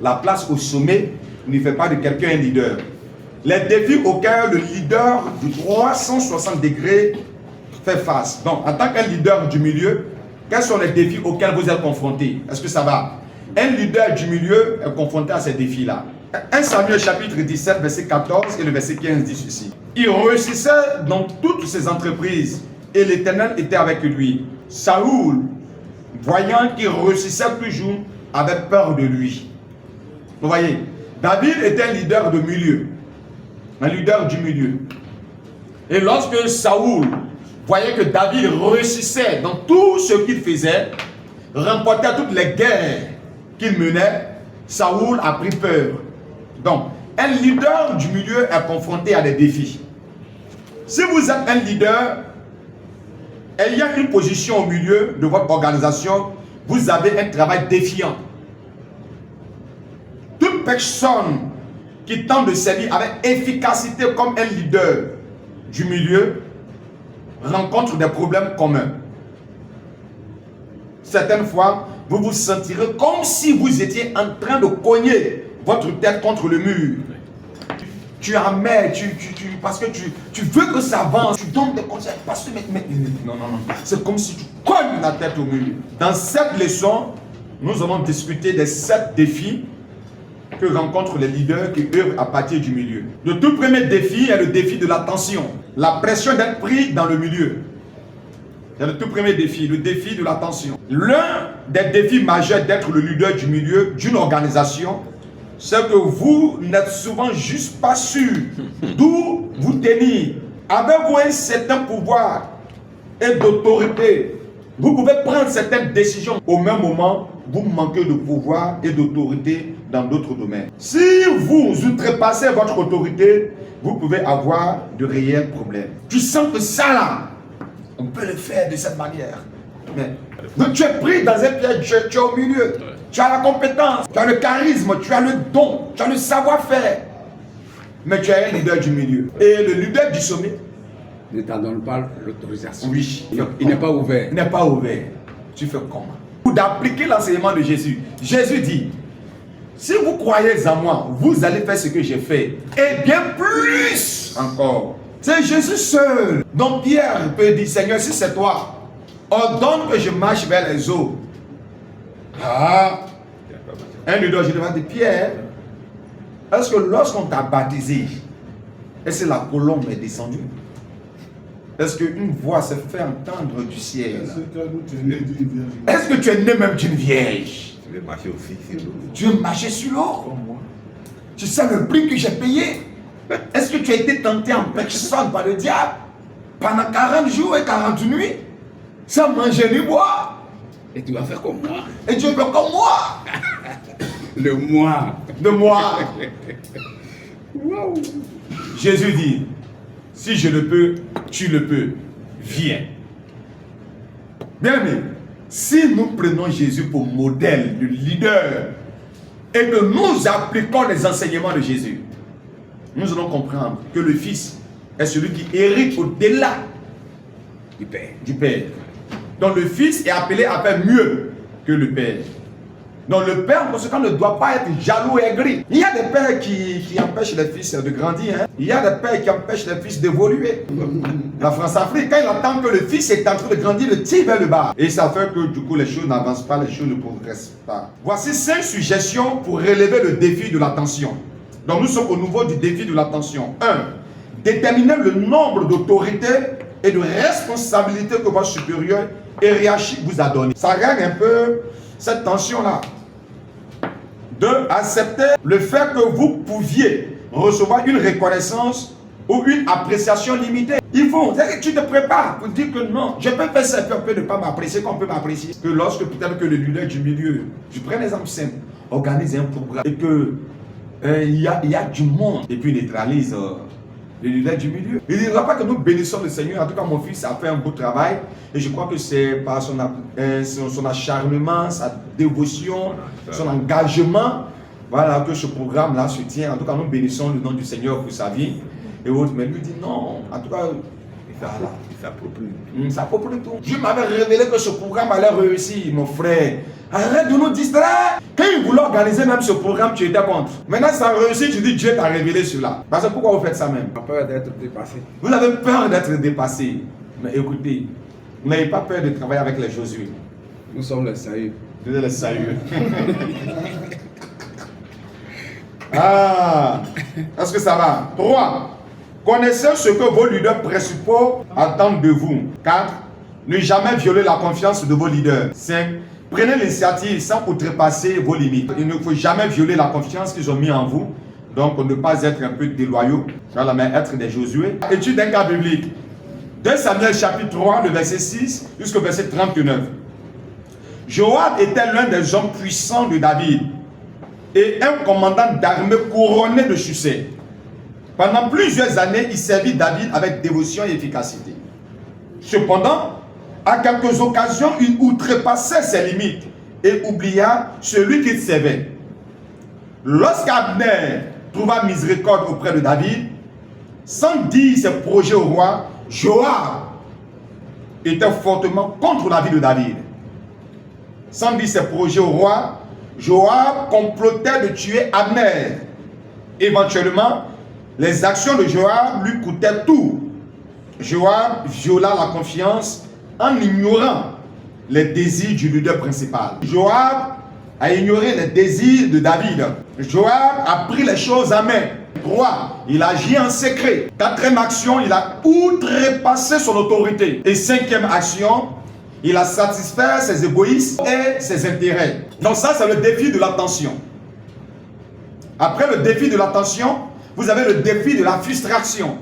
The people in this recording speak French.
la place au sommet ne fait pas de quelqu'un un leader. Les défis auxquels le leader du 360 degrés fait face. Donc, en tant qu'un leader du milieu, quels sont les défis auxquels vous êtes confrontés? Est-ce que ça va? Un leader du milieu est confronté à ces défis-là. 1 Samuel chapitre 17, verset 14 et le verset 15 dit ceci. Il réussissait dans toutes ses entreprises et l'Éternel était avec lui. Saoul, voyant qu'il réussissait toujours, avait peur de lui. Vous voyez, David était un leader de milieu. Un leader du milieu. Et lorsque Saoul voyait que David réussissait dans tout ce qu'il faisait, remportait toutes les guerres qu'il menait, Saoul a pris peur. Donc, un leader du milieu est confronté à des défis. Si vous êtes un leader, ayant une position au milieu de votre organisation, vous avez un travail défiant. Toute personne qui tente de servir avec efficacité comme un leader du milieu rencontre des problèmes communs. Certaines fois, vous vous sentirez comme si vous étiez en train de cogner votre tête contre le mur. Tu amènes, parce que tu veux que ça avance, tu donnes des conseils, parce que non, c'est comme si tu cognes la tête au mur. Dans cette leçon, nous allons discuter des 7 défis que rencontrent les leaders qui œuvrent à partir du milieu. Le tout premier défi est le défi de l'attention, la pression d'être pris dans le milieu. C'est le tout premier défi, le défi de l'attention. L'un des défis majeurs d'être le leader du milieu d'une organisation, c'est que vous n'êtes souvent juste pas sûr d'où vous tenir. Avez-vous un certain pouvoir et d'autorité? Vous pouvez prendre certaines décisions. Au même moment, vous manquez de pouvoir et d'autorité dans d'autres domaines. Si vous outrepassez votre autorité, vous pouvez avoir de réels problèmes. Tu sens que ça là, on peut le faire de cette manière. Mais tu es pris dans un piège, tu es au milieu. Tu as la compétence, tu as le charisme, tu as le don, tu as le savoir-faire. Mais tu es un leader du milieu. Et le leader du sommet ne t'en donne pas l'autorisation. Oui. Il n'est pas ouvert. Il n'est pas ouvert. Tu fais comment? Pour d'appliquer l'enseignement de Jésus. Jésus dit, si vous croyez en moi, vous allez faire ce que j'ai fait. Et bien plus encore. C'est Jésus seul. Donc Pierre peut dire, Seigneur, si c'est toi, ordonne que je marche vers les eaux. Ah, un leader, je demande, Pierre, est-ce que lorsqu'on t'a baptisé, est-ce que la colombe est descendue? Est-ce qu'une voix se fait entendre du ciel? Est-ce que tu es né même d'une vierge? Tu veux marcher aussi sur l'eau. Tu veux marcher sur l'eau? Tu sais le prix que j'ai payé? Est-ce que tu as été tenté en personne par le diable pendant 40 jours et 40 nuits sans manger ni boire? Et tu vas faire comme moi. Et tu veux faire comme moi? Le moi. De moi. Wow. Jésus dit, si je le peux, tu le peux. Viens. Bien aimé, si nous prenons Jésus pour modèle de leader et que nous appliquons les enseignements de Jésus, nous allons comprendre que le Fils est celui qui hérite au-delà Du Père. du Père. Donc le Fils est appelé à faire mieux que le Père. Donc le Père, en conséquence, ne doit pas être jaloux et aigri. Il y a des pères qui empêchent les fils de grandir. Hein. Il y a des pères qui empêchent les fils d'évoluer. La France-Afrique, quand il attend que le fils est en train de grandir, le tire vers le bas. Et ça fait que du coup les choses n'avancent pas, les choses ne progressent pas. Voici 5 suggestions pour relever le défi de l'attention. Donc nous sommes au niveau du défi de l'attention. 1. Déterminer le nombre d'autorités et de responsabilités que votre supérieur hiérarchique vous a donné. Ça règle un peu cette tension-là. 2. Accepter le fait que vous pouviez recevoir une reconnaissance ou une appréciation limitée. Il faut, que tu te prépares pour dire que non, je peux faire ça, on peut ne pas m'apprécier, qu'on peut m'apprécier. Que lorsque peut-être que le leader du milieu, je prends l'exemple simple, organise un programme et que il y a du monde et puis neutralise le leader du milieu. Il ne dira pas que nous bénissons le Seigneur. En tout cas, mon fils a fait un beau travail et je crois que c'est par son acharnement, sa dévotion, son engagement, voilà, que ce programme-là se tient. En tout cas, nous bénissons le nom du Seigneur pour sa vie. Et autres, mais lui dit non, en tout cas, Voilà. Il s'approprie. Ça propre tout. Dieu m'avait révélé que ce programme allait réussir, mon frère. Arrête de nous distraire. Quand il voulait organiser même ce programme, tu étais contre. Maintenant, ça a réussi, tu dis Dieu t'a révélé cela. Parce que pourquoi vous faites ça même? On a peur d'être dépassé. Vous avez peur d'être dépassé. Mais écoutez, vous n'avez pas peur de travailler avec les Josué. Nous sommes les sérieux. Vous êtes les sérieux. Ah, est-ce que ça va? 3. Connaissez ce que vos leaders principaux attendent de vous. 4. Ne jamais violer la confiance de vos leaders. 5. Prenez l'initiative sans outrepasser vos limites. Il ne faut jamais violer la confiance qu'ils ont mis en vous. Donc, ne pas être un peu déloyaux. Voilà, mais être des Josué. Étude d'un cas biblique. 2 Samuel chapitre 3, le verset 6 jusqu'au verset 39. Joab était l'un des hommes puissants de David et un commandant d'armée couronné de succès. Pendant plusieurs années, il servit David avec dévotion et efficacité. Cependant, à quelques occasions, il outrepassait ses limites et oublia celui qu'il servait. Lorsqu'Abner trouva miséricorde auprès de David, sans dire ses projets au roi, Joab était fortement contre la vie de David. Sans dire ses projets au roi, Joab complotait de tuer Abner. Éventuellement, les actions de Joab lui coûtaient tout. Joab viola la confiance en ignorant les désirs du leader principal. Joab a ignoré les désirs de David. Joab a pris les choses en main. 3. Il agit en secret. 4e action, il a outrepassé son autorité. Et 5e action, il a satisfait ses égoïsmes et ses intérêts. Donc ça, c'est le défi de l'attention. Après le défi de l'attention, vous avez le défi de la frustration.